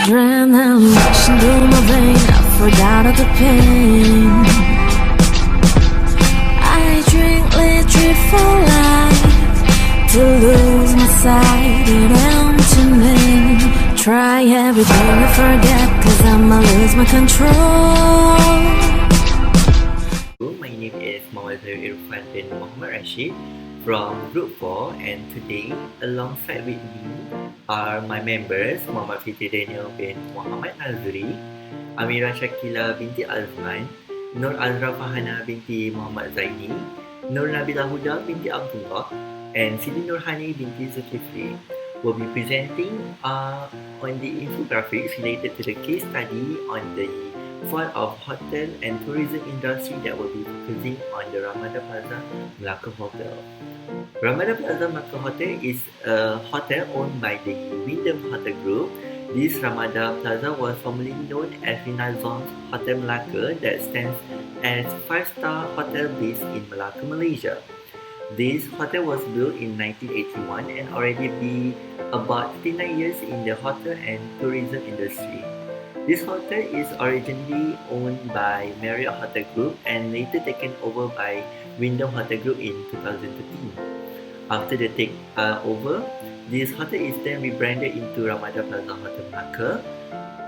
Adrenaline rushing through my vein, I forgot all the pain. I drink literature for life, to lose my sight in empty men. Try everything to forget, cause I'ma lose my control. My name is Mohd Irfan bin Muhammad Rashid from Group 4, and today alongside with me are my members Muhammad Fitri Danial bin Muhammad Nazri, Amira Syakila binti Azman, Nurazra Farhanah binti Muhammad Zaini, Nabila Huda binti Abdullah, and Siti Nurhany binti Zulkepli. Will be presenting on the infographics related to the case study on the fall of hotel and tourism industry that will be focusing on the Ramada Plaza Melaka Hotel. Ramada Plaza Melaka Hotel is a hotel owned by the Wyndham Hotel Group. This Ramada Plaza was formerly known as Renaissance Hotel Melaka, that stands as 5-star hotel based in Melaka, Malaysia. This hotel was built in 1981 and already be about 59 years in the hotel and tourism industry. This hotel is originally owned by Marriott Hotel Group and later taken over by Wyndham Hotel Group in 2013. After the takeover, this hotel is then rebranded into Ramada Plaza Hotel Melaka.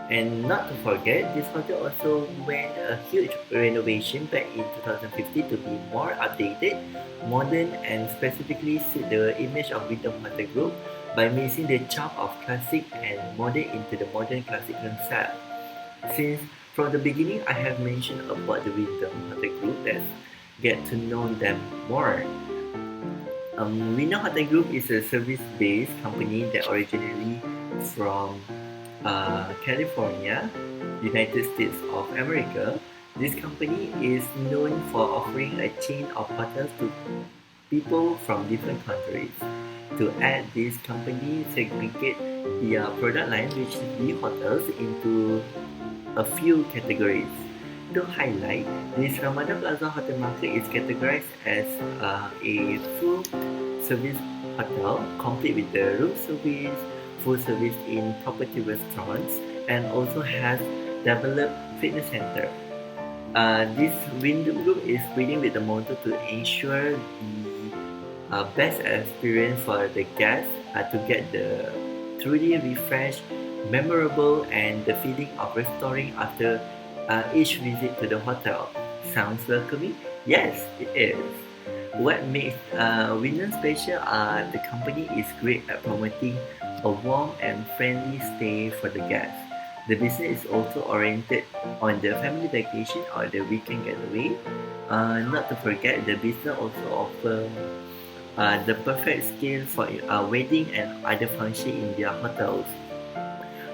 And not to forget, this hotel also went a huge renovation back in 2015 to be more updated, modern, and specifically suit the image of Wyndham Hotel Group by mixing the charm of classic and modern into the modern classic concept. Since from the beginning I have mentioned about the Wyndham Hotel Group, let's get to know them more. Wyndham Hotel Group is a service-based company that originally from California, United States of America. This company is known for offering a chain of hotels to people from different countries. To add, this company segregate their product line, which is the hotels, into a few categories. To highlight, this Ramada Plaza Hotel Market is categorized as a full service hotel, complete with the room service, food service in property restaurants, and also has developed fitness center. This Wyndham Group is leading with the motto to ensure the best experience for the guests to get the truly refreshed, memorable, and the feeling of restoring after each visit to the hotel. Sounds welcoming? Yes, it is. What makes Wyndham special? The company is great at promoting a warm and friendly stay for the guests. The business is also oriented on the family vacation or the weekend getaway. Not to forget, the business also offers the perfect scale for wedding and other function in their hotels.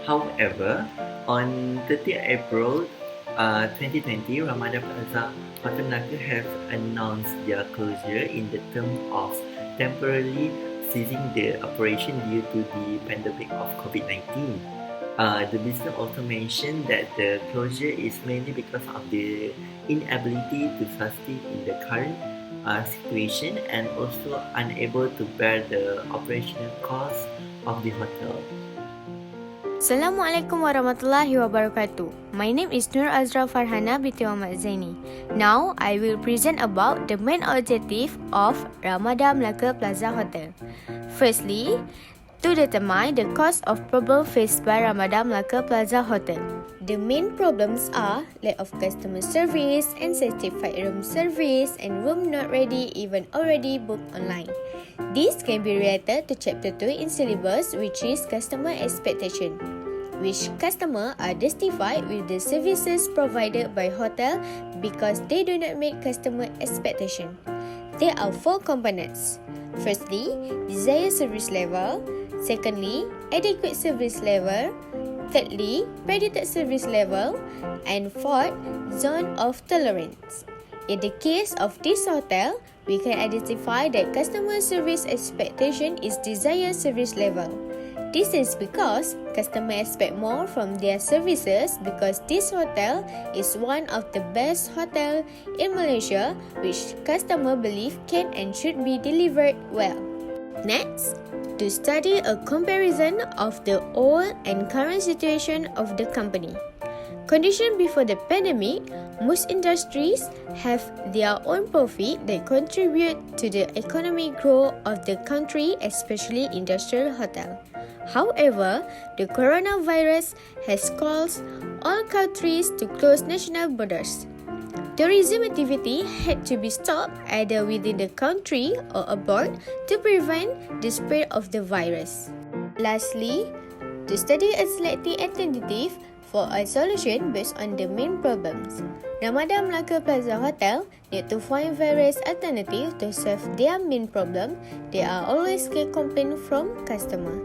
However, on 30th April 2020, Ramada Plaza Hotel Melaka has announced their closure in the term of temporarily ceasing the operation due to the pandemic of COVID-19. The business also mentioned that the closure is mainly because of the inability to sustain in the current situation and also unable to bear the operational costs of the hotel. Assalamualaikum warahmatullahi wabarakatuh. My name is Nurazra Farhanah binti Muhammad Zaini. Now, I will present about the main objective of Ramada Melaka Plaza Hotel. Firstly, to determine the cause of problem faced by Ramada Melaka Plaza Hotel. The main problems are lack of customer service, unsatisfied room service, and room not ready even already booked online. This can be related to Chapter 2 in syllabus, which is customer expectation, which customers are dissatisfied with the services provided by hotel because they do not meet customer expectation. There are 4 components. Firstly, desired service level. Secondly, adequate service level. Thirdly, predicted service level. And fourth, zone of tolerance. In the case of this hotel, we can identify that customer service expectation is desired service level. This is because customers expect more from their services because this hotel is one of the best hotel in Malaysia which customer believe can and should be delivered well. Next, to study a comparison of the old and current situation of the company. Condition before the pandemic, most industries have their own profit that contribute to the economic growth of the country, especially industrial hotel. However, the coronavirus has caused all countries to close national borders. Tourism activity had to be stopped either within the country or abroad to prevent the spread of the virus. Lastly, to study a selected alternative for a solution based on the main problems. Ramada Melaka Plaza Hotel need to find various alternatives to solve their main problem. There are always complaints from customers.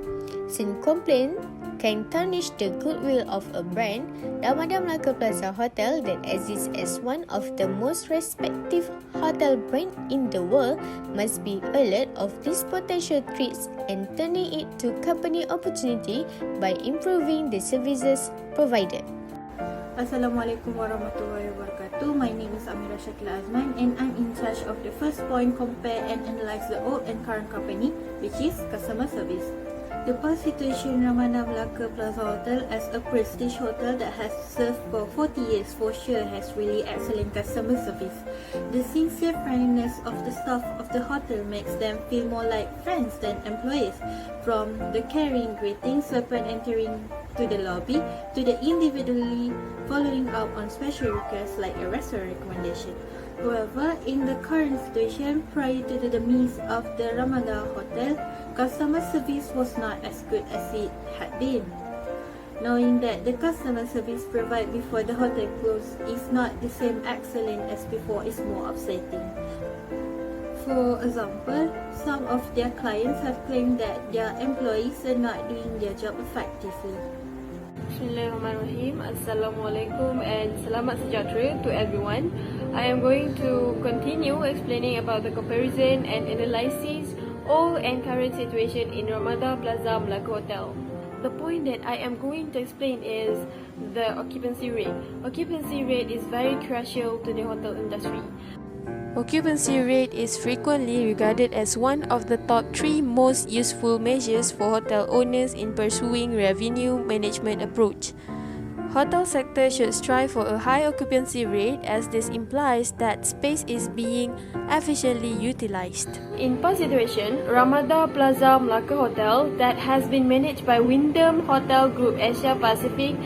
Since complaint can tarnish the goodwill of a brand, Ramada Melaka Plaza Hotel that exists as one of the most respected hotel brands in the world must be alert of these potential threats and turning it to company opportunity by improving the services provided. Assalamualaikum warahmatullahi wabarakatuh. My name is Amira Syakila Azman and I'm in charge of the first point, compare and analyze the old and current company, which is customer service. The past situation Ramada Melaka Plaza Hotel as a prestige hotel that has served for 40 years for sure has really excellent customer service. The sincere friendliness of the staff of the hotel makes them feel more like friends than employees. From the caring greetings upon entering to the lobby to the individually following up on special requests like a restaurant recommendation. However, in the current situation, prior to the demise of the Ramada Hotel, customer service was not as good as it had been. Knowing that the customer service provided before the hotel closed is not the same excellent as before is more upsetting. For example, some of their clients have claimed that their employees are not doing their job effectively. Bismillahirrahmanirrahim. Assalamualaikum and selamat sejahtera to everyone. I am going to continue explaining about the comparison and analysis old and current situation in Ramada Plaza Melaka Hotel. The point that I am going to explain is the occupancy rate. Occupancy rate is very crucial to the hotel industry. Occupancy rate is frequently regarded as one of the top 3 most useful measures for hotel owners in pursuing revenue management approach. Hotel sector should strive for a high occupancy rate as this implies that space is being efficiently utilized. In past situation, Ramada Plaza Melaka Hotel that has been managed by Wyndham Hotel Group Asia Pacific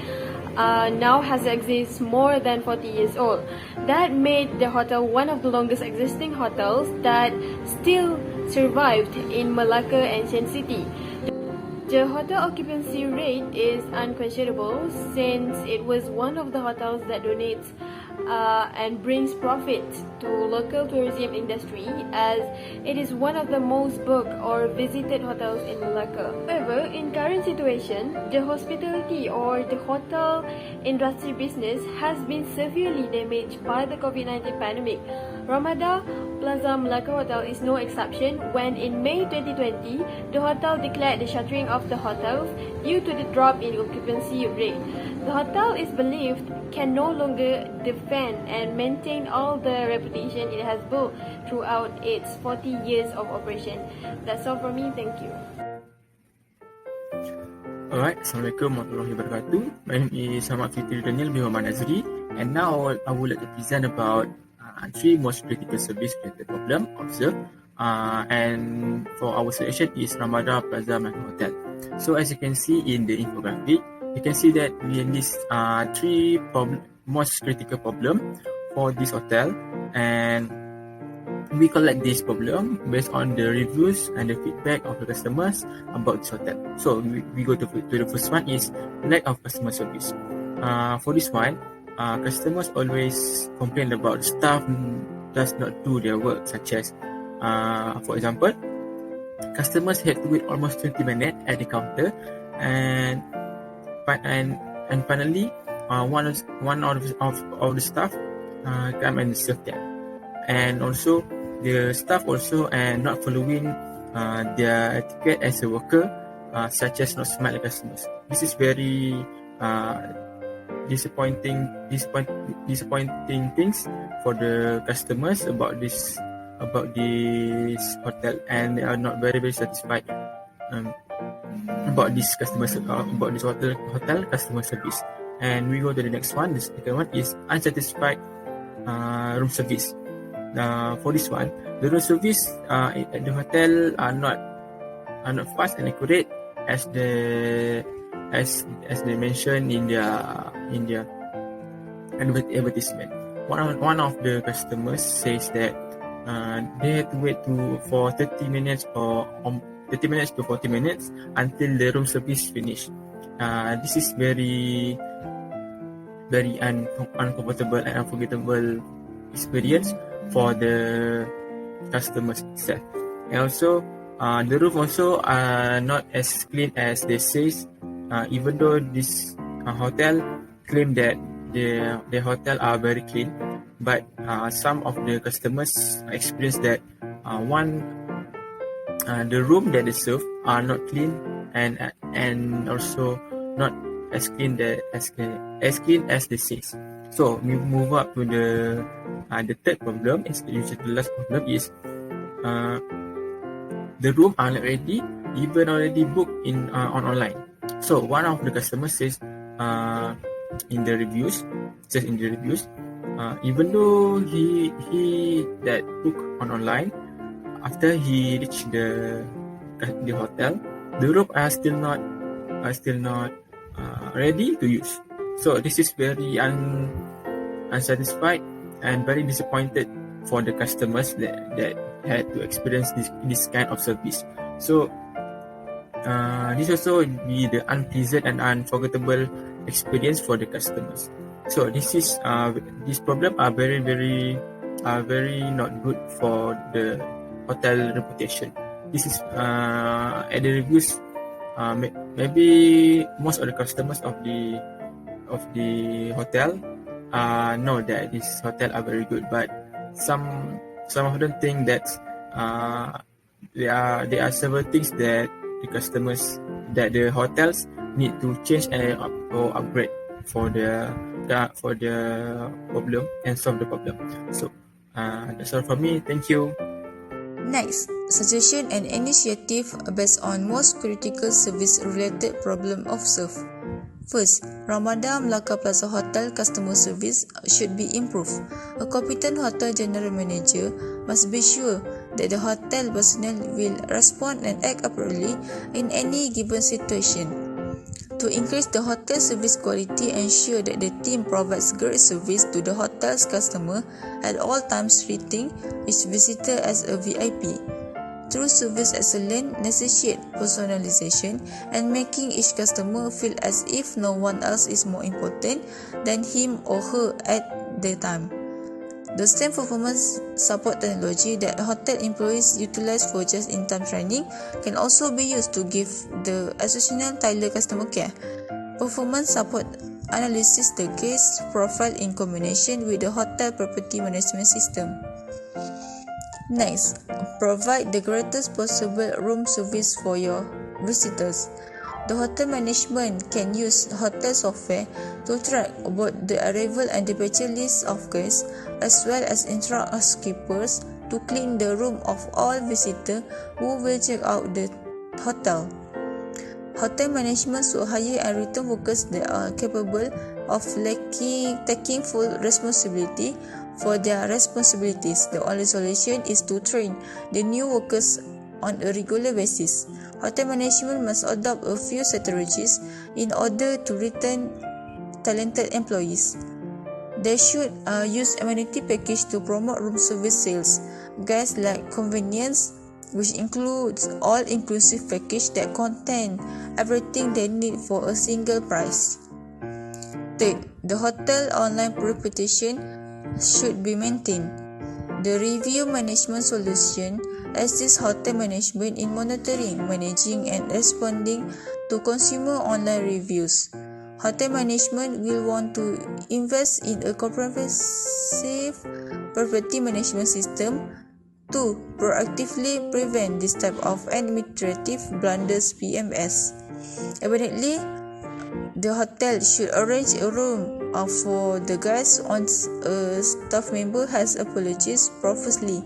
now has existed more than 40 years old. That made the hotel one of the longest existing hotels that still survived in Melaka and City. The hotel occupancy rate is unquestionable since it was one of the hotels that donates and brings profit to local tourism industry as it is one of the most booked or visited hotels in Melaka. However, in current situation, the hospitality or the hotel industry business has been severely damaged by the COVID-19 pandemic. Ramada Plaza Melaka Hotel is no exception when in May 2020, the hotel declared the shuttering of the hotels due to the drop in occupancy rate. The hotel is believed can no longer defend and maintain all the reputation it has built throughout its 40 years of operation. That's all from me. Thank you. Alright, Assalamualaikum warahmatullahi wabarakatuh. My name is Fitri Danial bin Nazri, and now I would like to present about 3 most critical service related problem observed, and for our selection is Ramada Plaza Melaka Hotel. So as you can see in the infographic, you can see that we list 3 most critical problem for this hotel, and we collect this problem based on the reviews and the feedback of the customers about this hotel. So we go to the first one is lack of customer service. For this one, customers always complain about staff does not do their work, such as, for example, customers had to wait almost 20 minutes at the counter, and finally, one of the staff come and serve them, and also the staff also not following their etiquette as a worker, such as not smile at customers. This is very disappointing things for the customers about this hotel, and they are not very satisfied about this hotel customer service. And we go to the next one. The second one is unsatisfied room service. For this one, the room service at the hotel are not fast and accurate as they mentioned in their advertisement. One of the customers says that they had to wait for 30 minutes to 40 minutes until the room service finished. This is very uncomfortable and unforgettable experience for the customers itself. And also, the room also are not as clean as they say. Even though this hotel claim that the hotel are very clean, but some of the customers experience that the room that they serve are not clean and also not as clean as they say. So we move up to the third problem. The last problem is the room are already booked on online. So one of the customers says in the reviews, even though he that book on online, after he reached the hotel, the room are still not ready to use. So this is very unsatisfied and very disappointed for the customers that had to experience this kind of service. So this also be the unpleasant and unforgettable experience for the customers. So this problem are very not good for the hotel reputation. This is at the reviews. Maybe most of the customers of the hotel know that this hotel are very good, but some of them think that there are several things that the hotels need to change or upgrade for the problem and solve the problem. So that's all from me. Thank you. Next, suggestion and initiative based on most critical service-related problem observed. First, Ramada Melaka Plaza Hotel customer service should be improved. A competent hotel general manager must be sure that the hotel personnel will respond and act appropriately in any given situation. To increase the hotel service quality, ensure that the team provides great service to the hotel's customer at all times, treating each visitor as a VIP. True service excellence necessitates personalization and making each customer feel as if no one else is more important than him or her at the time. The same performance support technology that hotel employees utilize for just-in-time training can also be used to give the exceptional tailored customer care. Performance support analysis the guest profile in combination with the hotel property management system. Next, provide the greatest possible room service for your visitors. The hotel management can use hotel software to track about the arrival and departure list of guests, as well as instruct housekeepers to clean the room of all visitors who will check out the hotel. Hotel management should hire and return workers that are capable of taking full responsibility for their responsibilities. The only solution is to train the new workers on a regular basis. Hotel management must adopt a few strategies in order to retain talented employees. They should use amenity package to promote room service sales. Guests like convenience, which includes all-inclusive package that contain everything they need for a single price. Third, the hotel online reputation should be maintained. The review management solution assists hotel management in monitoring, managing, and responding to consumer online reviews. Hotel management will want to invest in a comprehensive property management system to proactively prevent this type of administrative blunders (PMS). Evidently, the hotel should arrange a room for the guests once a staff member has apologized profusely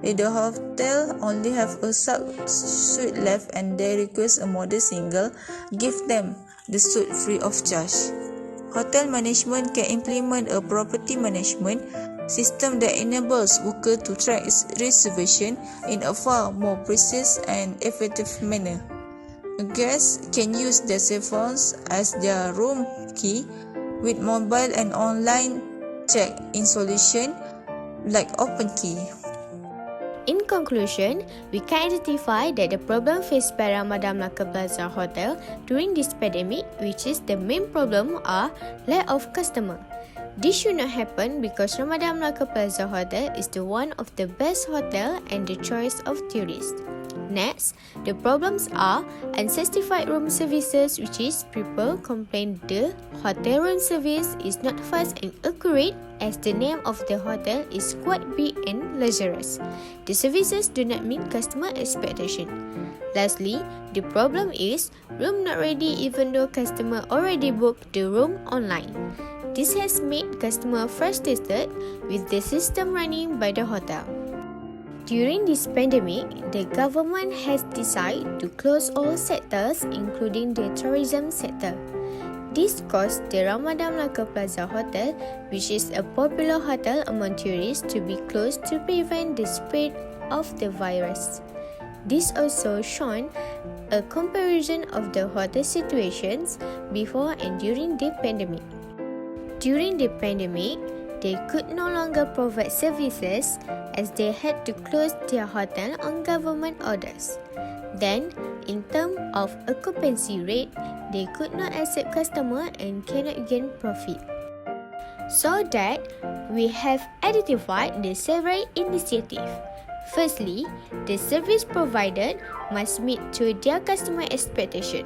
If the hotel only have a sub-suite left and they request a model single, give them the suite free of charge. Hotel management can implement a property management system that enables booker to track its reservation in a far more precise and effective manner. Guests can use their cell phones as their room key with mobile and online check-in solution like OpenKey. In conclusion, we can identify that the problem faced by Ramada Melaka Plaza Hotel during this pandemic, which is the main problem, are lack of customer. This should not happen because Ramada Melaka Plaza Hotel is the one of the best hotel and the choice of tourists. Next, the problems are unsatisfied room services, which is people complain the hotel room service is not fast and accurate as the name of the hotel is quite big and luxurious. The services do not meet customer expectation. Lastly, the problem is room not ready even though customer already booked the room online. This has made customer frustrated with the system running by the hotel. During this pandemic, the government has decided to close all sectors including the tourism sector. This caused the Ramada Melaka Plaza Hotel, which is a popular hotel among tourists, to be closed to prevent the spread of the virus. This also shown a comparison of the hotel situations before and during the pandemic. During the pandemic, they could no longer provide services as they had to close their hotel on government orders. Then, in terms of occupancy rate, they could not accept customer and cannot gain profit. So that, we have identified the several initiatives. Firstly, the service provided must meet to their customer expectation.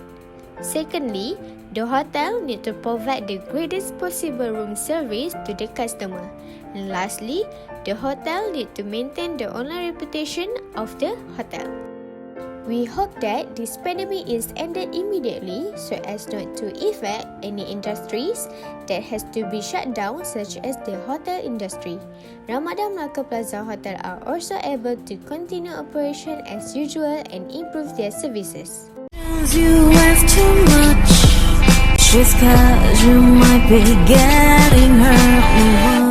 Secondly, the hotel need to provide the greatest possible room service to the customer. And lastly, the hotel need to maintain the online reputation of the hotel. We hope that this pandemic is ended immediately so as not to affect any industries that has to be shut down, such as the hotel industry. Ramada Melaka Plaza Hotel are also able to continue operation as usual and improve their services. You have too much, just 'cause you might be getting hurt.